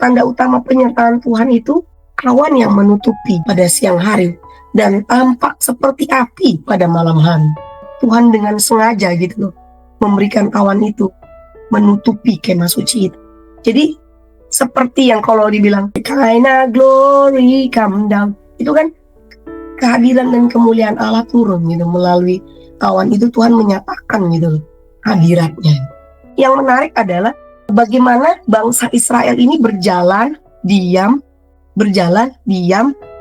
tanda utama penyertaan Tuhan itu awan yang menutupi pada siang hari dan tampak seperti api pada malam hari. Tuhan dengan sengaja gitu loh memberikan awan itu menutupi kemah suci itu. Jadi seperti yang kalau dibilang Shekinah glory come down, itu kan kehadiran dan kemuliaan Allah turun gitu melalui awan itu. Tuhan menyatakan gitu loh hadiratnya. Yang menarik adalah bagaimana bangsa Israel ini berjalan diam,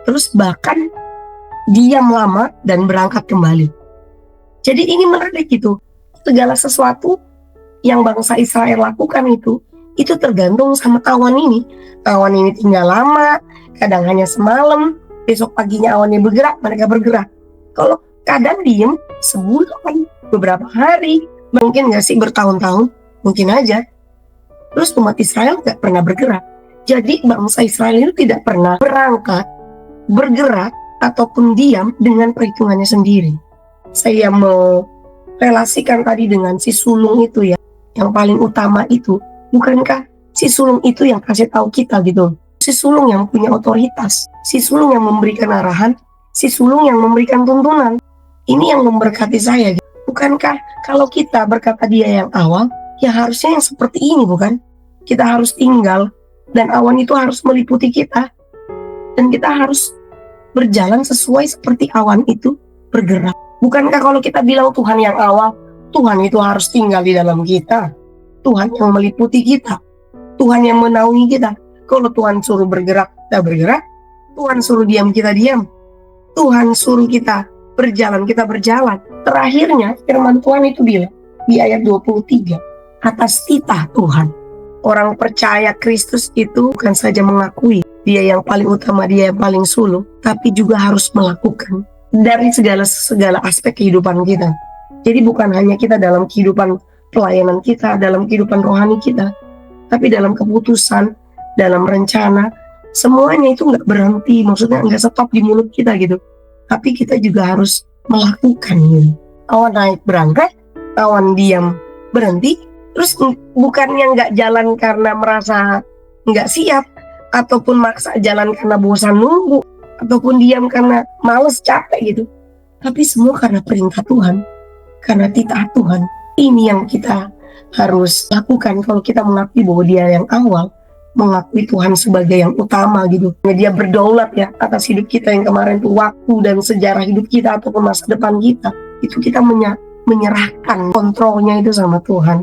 terus bahkan diam lama dan berangkat kembali. Jadi ini menarik gitu. Segala sesuatu yang bangsa Israel lakukan itu tergantung sama awan ini. Awan ini tinggal lama, kadang hanya semalam, besok paginya awannya bergerak, mereka bergerak. Kalau kadang diem sebulan, beberapa hari, mungkin nggak sih bertahun-tahun, mungkin aja. Terus umat Israel nggak pernah bergerak. Jadi bangsa Israel itu tidak pernah berangkat, bergerak, ataupun diam dengan perhitungannya sendiri. Saya mau relasikan tadi dengan si sulung itu ya, yang paling utama itu. Bukankah si sulung itu yang kasih tahu kita gitu? Si sulung yang punya otoritas, si sulung yang memberikan arahan, si sulung yang memberikan tuntunan. Ini yang memberkati saya gitu. Bukankah kalau kita berkata dia yang awal, ya harusnya yang seperti ini bukan? Kita harus tinggal dan awan itu harus meliputi kita. Dan kita harus berjalan sesuai seperti awan itu bergerak. Bukankah kalau kita bilang Tuhan yang awal, Tuhan itu harus tinggal di dalam kita. Tuhan yang meliputi kita. Tuhan yang menaungi kita. Kalau Tuhan suruh bergerak, kita bergerak. Tuhan suruh diam, kita diam. Tuhan suruh kita berjalan, kita berjalan. Terakhirnya firman Tuhan itu bilang di ayat 23, atas titah Tuhan. Orang percaya Kristus itu bukan saja mengakui dia yang paling utama, dia yang paling sulung, tapi juga harus melakukan dari segala aspek kehidupan kita. Jadi bukan hanya kita dalam kehidupan pelayanan kita, dalam kehidupan rohani kita, tapi dalam keputusan, dalam rencana, semuanya itu nggak berhenti, maksudnya nggak stop di mulut kita gitu. Tapi kita juga harus melakukan gitu. Awan naik berangkat, awan diam berhenti, terus bukannya nggak jalan karena merasa nggak siap, ataupun maksa jalan karena bosan nunggu, ataupun diam karena males capek gitu. Tapi semua karena perintah Tuhan, karena titah Tuhan. Ini yang kita harus lakukan kalau kita mengakui bahwa dia yang awal, mengakui Tuhan sebagai yang utama gitu. Dia berdaulat ya atas hidup kita yang kemarin itu, waktu dan sejarah hidup kita ataupun masa depan kita. Itu kita menyerahkan kontrolnya itu sama Tuhan.